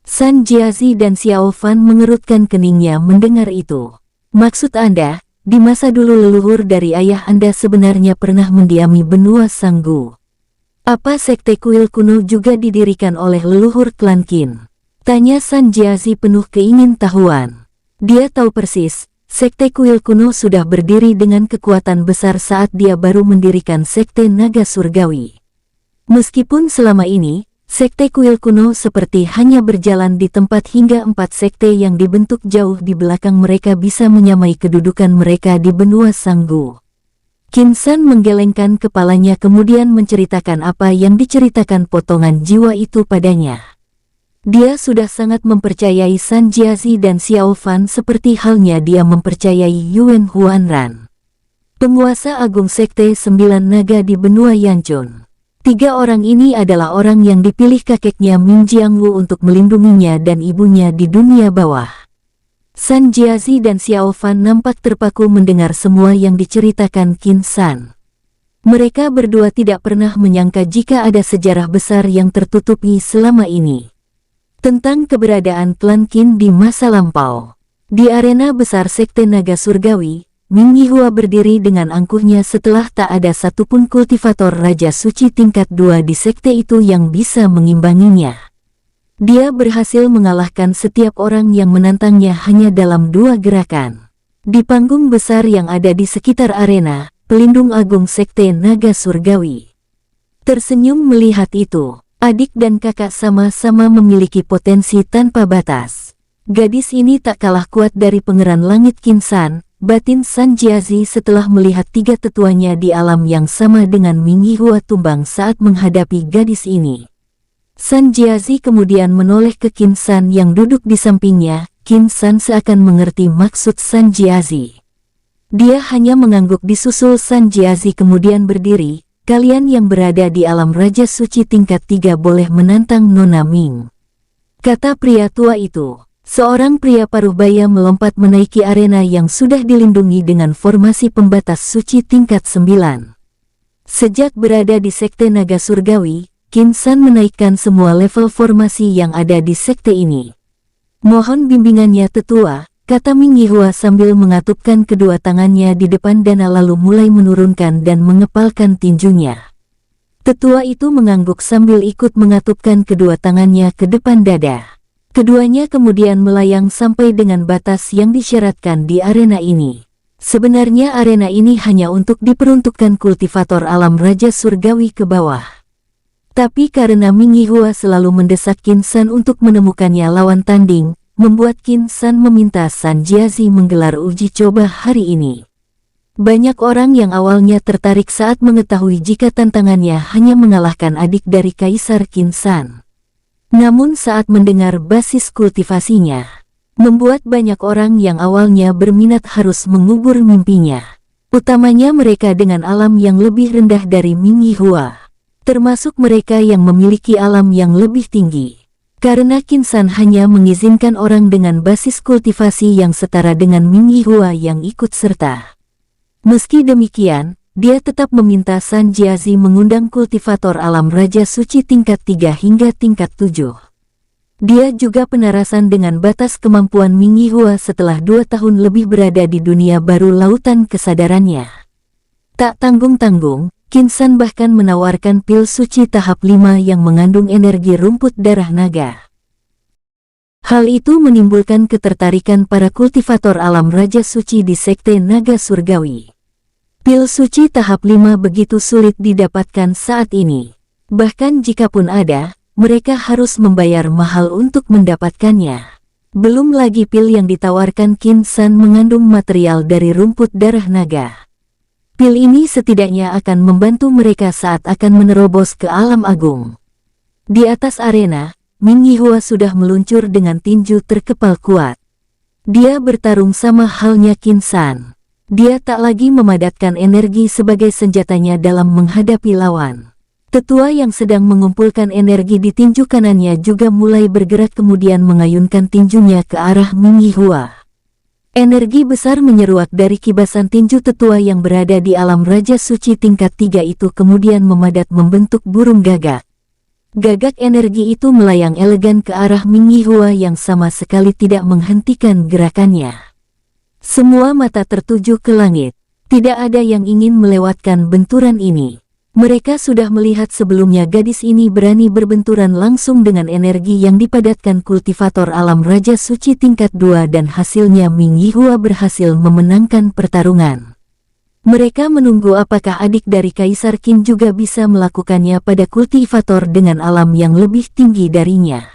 Speaker 1: San Jiazi dan Xiao Fan mengerutkan keningnya mendengar itu. Maksud Anda, di masa dulu leluhur dari ayah Anda sebenarnya pernah mendiami benua Sanggu. Apa sekte kuil kuno juga didirikan oleh leluhur klan Qin? Tanya San Jiazi penuh keingintahuan. Dia tahu persis, sekte kuil kuno sudah berdiri dengan kekuatan besar saat dia baru mendirikan sekte naga surgawi. Meskipun selama ini, sekte kuil kuno seperti hanya berjalan di tempat hingga 4 sekte yang dibentuk jauh di belakang mereka bisa menyamai kedudukan mereka di benua Sanggu. Qin San menggelengkan kepalanya kemudian menceritakan apa yang diceritakan potongan jiwa itu padanya. Dia sudah sangat mempercayai San Jiazi dan Xiao Fan seperti halnya dia mempercayai Yuan Huanran, penguasa agung sekte 9 naga di benua Yanchun. 3 orang ini adalah orang yang dipilih kakeknya Ming Jiangwu untuk melindunginya dan ibunya di dunia bawah. San Jiazi dan Xiao Fan nampak terpaku mendengar semua yang diceritakan Qin San. Mereka berdua tidak pernah menyangka jika ada sejarah besar yang tertutupi selama ini tentang keberadaan klan Qin di masa lampau. Di arena besar sekte naga surgawi, Ming Yihua berdiri dengan angkuhnya setelah tak ada satupun kultivator Raja Suci tingkat 2 di sekte itu yang bisa mengimbanginya. Dia berhasil mengalahkan setiap orang yang menantangnya hanya dalam 2 gerakan. Di panggung besar yang ada di sekitar arena, pelindung agung sekte naga surgawi tersenyum melihat itu. Adik dan kakak sama-sama memiliki potensi tanpa batas. Gadis ini tak kalah kuat dari Pangeran Langit Qin San, batin San Jiazi setelah melihat 3 tetuanya di alam yang sama dengan Ming Yihua tumbang saat menghadapi gadis ini. San Jiazi kemudian menoleh ke Qin San yang duduk di sampingnya. Qin San seakan mengerti maksud San Jiazi. Dia hanya mengangguk disusul San Jiazi kemudian berdiri. Kalian yang berada di alam Raja Suci tingkat 3 boleh menantang Nona Ming, kata pria tua itu. Seorang pria paruh baya melompat menaiki arena yang sudah dilindungi dengan formasi pembatas suci tingkat 9. Sejak berada di Sekte Naga Surgawi, Qin San menaikkan semua level formasi yang ada di sekte ini. Mohon bimbingannya tetua, kata Ming Yihua sambil mengatupkan kedua tangannya di depan dana lalu mulai menurunkan dan mengepalkan tinjunya. Tetua itu mengangguk sambil ikut mengatupkan kedua tangannya ke depan dada. Keduanya kemudian melayang sampai dengan batas yang disyaratkan di arena ini. Sebenarnya arena ini hanya untuk diperuntukkan kultivator alam Raja Surgawi ke bawah. Tapi karena Ming Yihua selalu mendesak Qin San untuk menemukannya lawan tanding, membuat Qin San meminta San Jiazi menggelar uji coba hari ini. Banyak orang yang awalnya tertarik saat mengetahui jika tantangannya hanya mengalahkan adik dari Kaisar Qin San. Namun saat mendengar basis kultivasinya, membuat banyak orang yang awalnya berminat harus mengubur mimpinya. Utamanya mereka dengan alam yang lebih rendah dari Ming Yihua, termasuk mereka yang memiliki alam yang lebih tinggi. Karena Qin San hanya mengizinkan orang dengan basis kultivasi yang setara dengan Ming Yihua yang ikut serta. Meski demikian, dia tetap meminta San Jiazi mengundang kultivator alam Raja Suci tingkat 3 hingga tingkat 7. Dia juga penarasan dengan batas kemampuan Ming Yihua setelah 2 tahun lebih berada di dunia baru lautan kesadarannya. Tak tanggung-tanggung, Qin San bahkan menawarkan pil suci tahap 5 yang mengandung energi rumput darah naga. Hal itu menimbulkan ketertarikan para kultivator alam Raja Suci di Sekte Naga Surgawi. Pil suci tahap 5 begitu sulit didapatkan saat ini. Bahkan jikapun ada, mereka harus membayar mahal untuk mendapatkannya. Belum lagi pil yang ditawarkan Qin San mengandung material dari rumput darah naga. Pil ini setidaknya akan membantu mereka saat akan menerobos ke alam agung. Di atas arena, Ming Yihua sudah meluncur dengan tinju terkepal kuat. Dia bertarung sama halnya Qin San. Dia tak lagi memadatkan energi sebagai senjatanya dalam menghadapi lawan. Tetua yang sedang mengumpulkan energi di tinju kanannya juga mulai bergerak kemudian mengayunkan tinjunya ke arah Ming Yihua. Energi besar menyeruak dari kibasan tinju tetua yang berada di alam Raja Suci tingkat 3 itu kemudian memadat membentuk burung gagak. Gagak energi itu melayang elegan ke arah Ming Yihua yang sama sekali tidak menghentikan gerakannya. Semua mata tertuju ke langit. Tidak ada yang ingin melewatkan benturan ini. Mereka sudah melihat sebelumnya gadis ini berani berbenturan langsung dengan energi yang dipadatkan kultivator alam Raja Suci tingkat 2 dan hasilnya Ming Yihua berhasil memenangkan pertarungan. Mereka menunggu apakah adik dari Kaisar Qin juga bisa melakukannya pada kultivator dengan alam yang lebih tinggi darinya.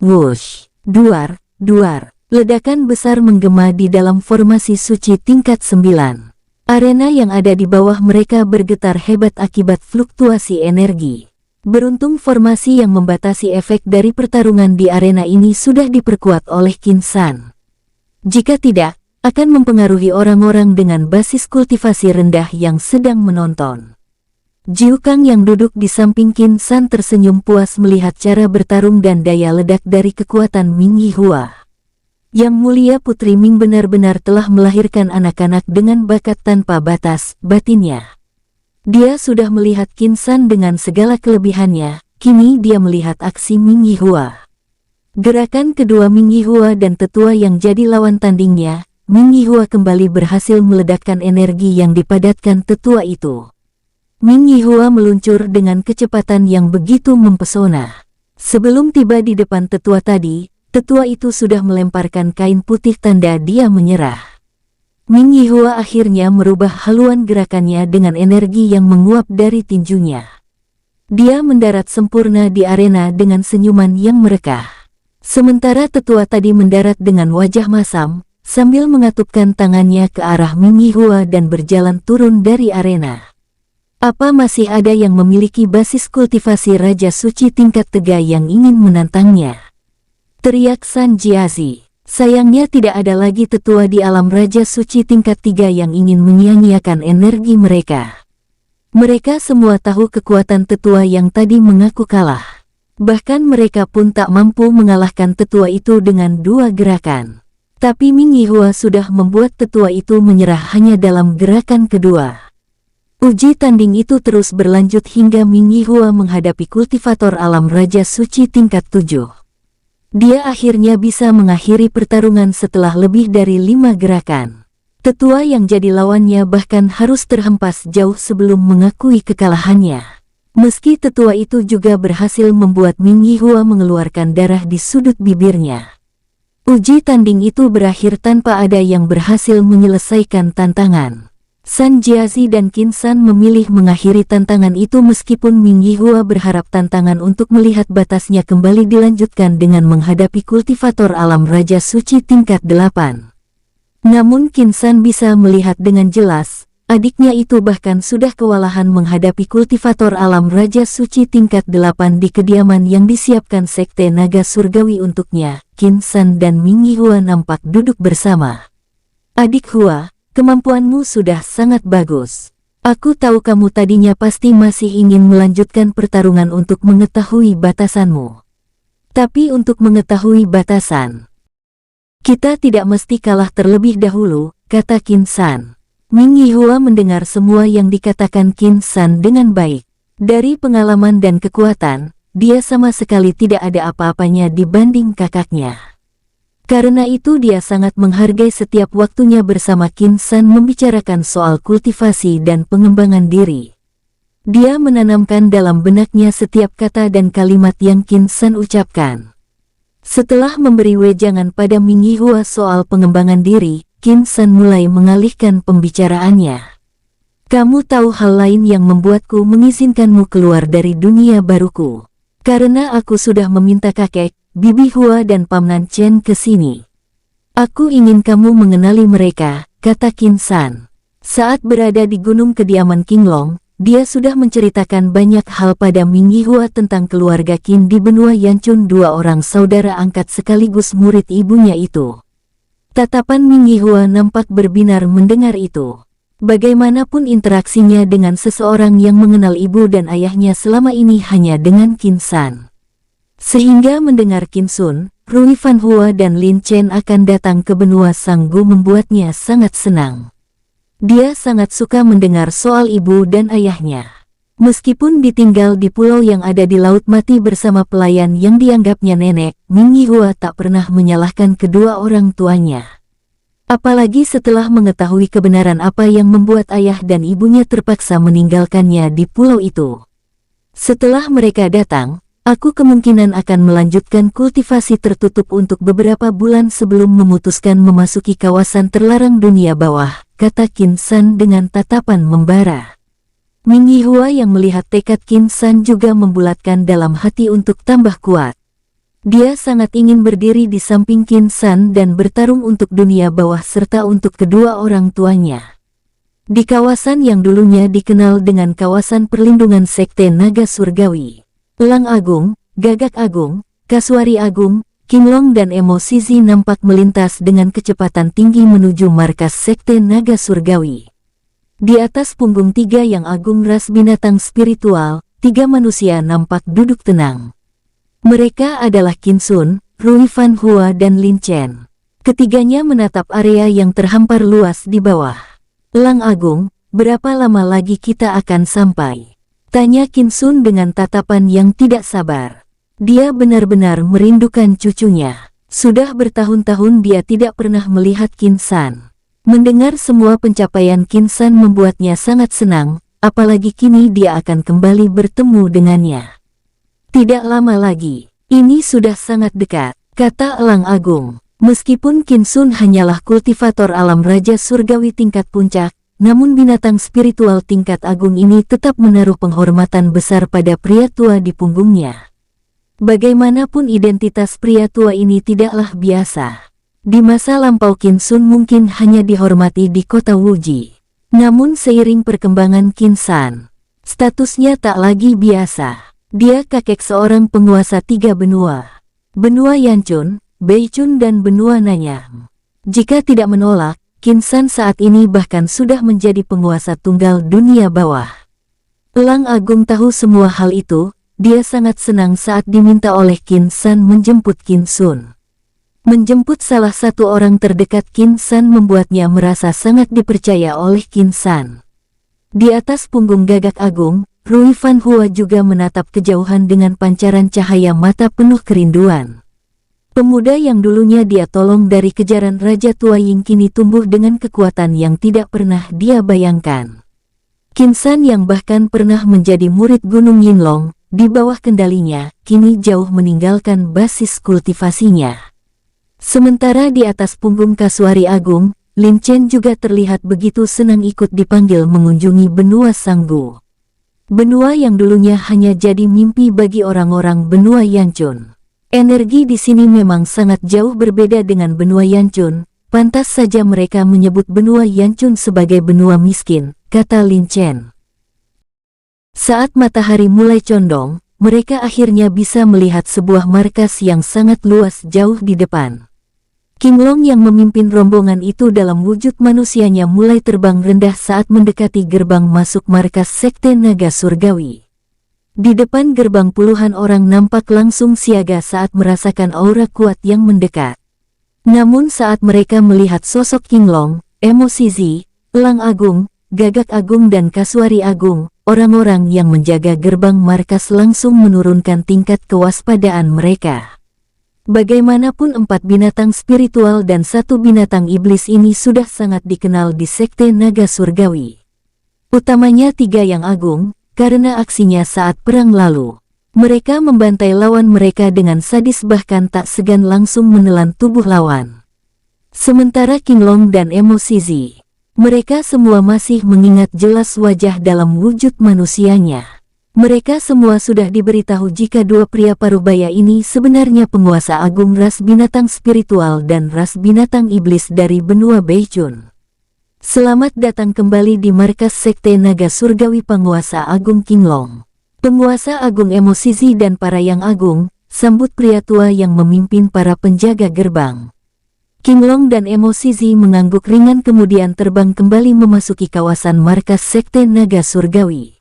Speaker 1: Wush! Duar! Duar! Ledakan besar menggema di dalam formasi suci tingkat 9. Arena yang ada di bawah mereka bergetar hebat akibat fluktuasi energi. Beruntung formasi yang membatasi efek dari pertarungan di arena ini sudah diperkuat oleh Qin San. Jika tidak, akan mempengaruhi orang-orang dengan basis kultivasi rendah yang sedang menonton. Jiu Kang yang duduk di samping Qin San tersenyum puas melihat cara bertarung dan daya ledak dari kekuatan Ming Yihua. Yang mulia Putri Ming benar-benar telah melahirkan anak-anak dengan bakat tanpa batas, batinnya. Dia sudah melihat Qin San dengan segala kelebihannya, kini dia melihat aksi Ming Yihua. Gerakan kedua Ming Yihua dan tetua yang jadi lawan tandingnya, Ming Yihua kembali berhasil meledakkan energi yang dipadatkan tetua itu. Ming Yihua meluncur dengan kecepatan yang begitu mempesona. Sebelum tiba di depan tetua tadi, tetua itu sudah melemparkan kain putih tanda dia menyerah. Ming Yihua akhirnya merubah haluan gerakannya dengan energi yang menguap dari tinjunya. Dia mendarat sempurna di arena dengan senyuman yang merekah. Sementara tetua tadi mendarat dengan wajah masam, sambil mengatupkan tangannya ke arah Ming Yihua dan berjalan turun dari arena. Apa masih ada yang memiliki basis kultivasi Raja Suci tingkat 3 yang ingin menantangnya? Teriak San Jiazi. Sayangnya tidak ada lagi tetua di alam Raja Suci tingkat 3 yang ingin menyia-nyiakan energi mereka. Mereka semua tahu kekuatan tetua yang tadi mengaku kalah. Bahkan mereka pun tak mampu mengalahkan tetua itu dengan 2 gerakan. Tapi Ming Yihua sudah membuat tetua itu menyerah hanya dalam gerakan kedua. Uji tanding itu terus berlanjut hingga Ming Yihua menghadapi kultivator alam Raja Suci tingkat 7. Dia akhirnya bisa mengakhiri pertarungan setelah lebih dari 5 gerakan. Tetua yang jadi lawannya bahkan harus terhempas jauh sebelum mengakui kekalahannya. Meski tetua itu juga berhasil membuat Ming Yihua mengeluarkan darah di sudut bibirnya. Uji tanding itu berakhir tanpa ada yang berhasil menyelesaikan tantangan. San Jiazi dan Qin San memilih mengakhiri tantangan itu meskipun Ming Yihua berharap tantangan untuk melihat batasnya kembali dilanjutkan dengan menghadapi kultivator alam Raja Suci tingkat 8. Namun Qin San bisa melihat dengan jelas, adiknya itu bahkan sudah kewalahan menghadapi kultivator alam Raja Suci tingkat 8 di kediaman yang disiapkan Sekte Naga Surgawi untuknya. Qin San dan Ming Yihua nampak duduk bersama. Adik Hua, kemampuanmu sudah sangat bagus. Aku tahu kamu tadinya pasti masih ingin melanjutkan pertarungan untuk mengetahui batasanmu. Tapi untuk mengetahui batasan, kita tidak mesti kalah terlebih dahulu, kata Qin San. Ming Yihua mendengar semua yang dikatakan Qin San dengan baik. Dari pengalaman dan kekuatan, dia sama sekali tidak ada apa-apanya dibanding kakaknya. Karena itu dia sangat menghargai setiap waktunya bersama Qin San membicarakan soal kultivasi dan pengembangan diri. Dia menanamkan dalam benaknya setiap kata dan kalimat yang Qin San ucapkan. Setelah memberi wejangan pada Ming Yihua soal pengembangan diri, Qin San mulai mengalihkan pembicaraannya. Kamu tahu hal lain yang membuatku mengizinkanmu keluar dari dunia baruku. Karena aku sudah meminta kakek, Bibi Hua dan Paman Chen ke sini. Aku ingin kamu mengenali mereka, kata Qin San. Saat berada di gunung kediaman King Long, dia sudah menceritakan banyak hal pada Ming Yihua tentang keluarga Qin di benua Yanchun, 2 orang saudara angkat sekaligus murid ibunya itu. Tatapan Ming Yihua nampak berbinar mendengar itu. Bagaimanapun interaksinya dengan seseorang yang mengenal ibu dan ayahnya selama ini hanya dengan Qin San. Sehingga mendengar Qin Sun, Rui Fan Hua dan Lin Chen akan datang ke benua Sanggu membuatnya sangat senang. Dia sangat suka mendengar soal ibu dan ayahnya. Meskipun ditinggal di pulau yang ada di Laut Mati bersama pelayan yang dianggapnya nenek, Ming Yihua tak pernah menyalahkan kedua orang tuanya. Apalagi setelah mengetahui kebenaran apa yang membuat ayah dan ibunya terpaksa meninggalkannya di pulau itu. Setelah mereka datang, aku kemungkinan akan melanjutkan kultivasi tertutup untuk beberapa bulan sebelum memutuskan memasuki kawasan terlarang dunia bawah, kata Qin San dengan tatapan membara. Ming Yihua yang melihat tekad Qin San juga membulatkan dalam hati untuk tambah kuat. Dia sangat ingin berdiri di samping Qin San dan bertarung untuk dunia bawah serta untuk kedua orang tuanya. Di kawasan yang dulunya dikenal dengan kawasan perlindungan Sekte Naga Surgawi, Elang Agung, Gagak Agung, Kasuari Agung, King Long dan Emo Shizi nampak melintas dengan kecepatan tinggi menuju markas Sekte Naga Surgawi. Di atas punggung 3 yang agung ras binatang spiritual, 3 manusia nampak duduk tenang. Mereka adalah Qin Sun, Rui Fan Hua dan Lin Chen. Ketiganya menatap area yang terhampar luas di bawah. Elang Agung, berapa lama lagi kita akan sampai? Tanya Qin Sun dengan tatapan yang tidak sabar. Dia benar-benar merindukan cucunya. Sudah bertahun-tahun dia tidak pernah melihat Qin San. Mendengar semua pencapaian Qin San membuatnya sangat senang, apalagi kini dia akan kembali bertemu dengannya. Tidak lama lagi, ini sudah sangat dekat, kata Elang Agung. Meskipun Qin Sun hanyalah kultivator alam Raja Surgawi tingkat puncak, namun binatang spiritual tingkat agung ini tetap menaruh penghormatan besar pada pria tua di punggungnya. Bagaimanapun identitas pria tua ini tidaklah biasa. Di masa lampau Qin Sun mungkin hanya dihormati di kota Wuji. Namun seiring perkembangan Qin San, statusnya tak lagi biasa. Dia kakek seorang penguasa 3 benua. Benua Yanchun, Beichun dan benua Nanyang. Jika tidak menolak, Qin San saat ini bahkan sudah menjadi penguasa tunggal dunia bawah. Elang Agung tahu semua hal itu, dia sangat senang saat diminta oleh Qin San menjemput Qin Sun. Menjemput salah satu orang terdekat Qin San membuatnya merasa sangat dipercaya oleh Qin San. Di atas punggung Gagak Agung, Rui Fan Hua juga menatap kejauhan dengan pancaran cahaya mata penuh kerinduan. Pemuda yang dulunya dia tolong dari kejaran Raja Tua Ying kini tumbuh dengan kekuatan yang tidak pernah dia bayangkan. Qin San yang bahkan pernah menjadi murid Gunung Yinlong, di bawah kendalinya, kini jauh meninggalkan basis kultivasinya. Sementara di atas punggung Kasuari Agung, Lin Chen juga terlihat begitu senang ikut dipanggil mengunjungi benua Sanggu. Benua yang dulunya hanya jadi mimpi bagi orang-orang benua Yanchun. Energi di sini memang sangat jauh berbeda dengan benua Yanchun, pantas saja mereka menyebut benua Yanchun sebagai benua miskin, kata Lin Chen. Saat matahari mulai condong, mereka akhirnya bisa melihat sebuah markas yang sangat luas jauh di depan. Qinglong yang memimpin rombongan itu dalam wujud manusianya mulai terbang rendah saat mendekati gerbang masuk markas Sekte Naga Surgawi. Di depan gerbang puluhan orang nampak langsung siaga saat merasakan aura kuat yang mendekat. Namun saat mereka melihat sosok Qinglong, Emo Shizi, Elang Agung, Gagak Agung dan Kasuari Agung, orang-orang yang menjaga gerbang markas langsung menurunkan tingkat kewaspadaan mereka. Bagaimanapun 4 binatang spiritual dan 1 binatang iblis ini sudah sangat dikenal di Sekte Naga Surgawi. Utamanya 3 yang agung, karena aksinya saat perang lalu. Mereka membantai lawan mereka dengan sadis bahkan tak segan langsung menelan tubuh lawan. Sementara Qinglong dan Emo Shizi, mereka semua masih mengingat jelas wajah dalam wujud manusianya. Mereka semua sudah diberitahu jika 2 pria parubaya ini sebenarnya penguasa agung ras binatang spiritual dan ras binatang iblis dari benua Beichun. Selamat datang kembali di markas Sekte Naga Surgawi Penguasa Agung Qinglong. Penguasa Agung Emo Shizi dan para yang agung, sambut pria tua yang memimpin para penjaga gerbang. Qinglong dan Emo Shizi mengangguk ringan kemudian terbang kembali memasuki kawasan markas Sekte Naga Surgawi.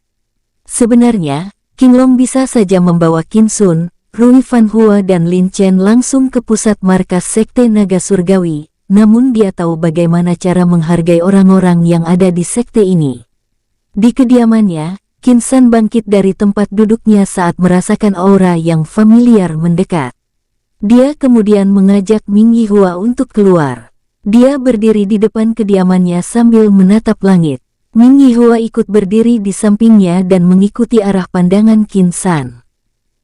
Speaker 1: Sebenarnya, Qinglong bisa saja membawa Qin Sun, Rui Fan Hua dan Lin Chen langsung ke pusat markas Sekte Naga Surgawi. Namun dia tahu bagaimana cara menghargai orang-orang yang ada di sekte ini. Di kediamannya, Qin San bangkit dari tempat duduknya saat merasakan aura yang familiar mendekat. Dia kemudian mengajak Ming Yihua untuk keluar. Dia berdiri di depan kediamannya sambil menatap langit. Ming Yihua ikut berdiri di sampingnya dan mengikuti arah pandangan Qin San.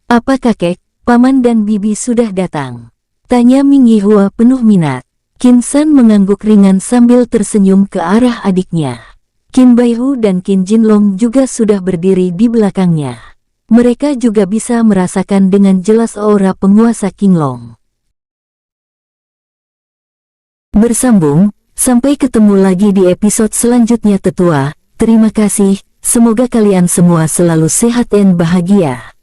Speaker 1: "Apa kakek, paman dan bibi sudah datang?" tanya Ming Yihua penuh minat. Qin San mengangguk ringan sambil tersenyum ke arah adiknya. Qin Baihu dan Qin Jinlong juga sudah berdiri di belakangnya. Mereka juga bisa merasakan dengan jelas aura penguasa Qinglong. Bersambung, sampai ketemu lagi di episode selanjutnya tetua. Terima kasih, semoga kalian semua selalu sehat dan bahagia.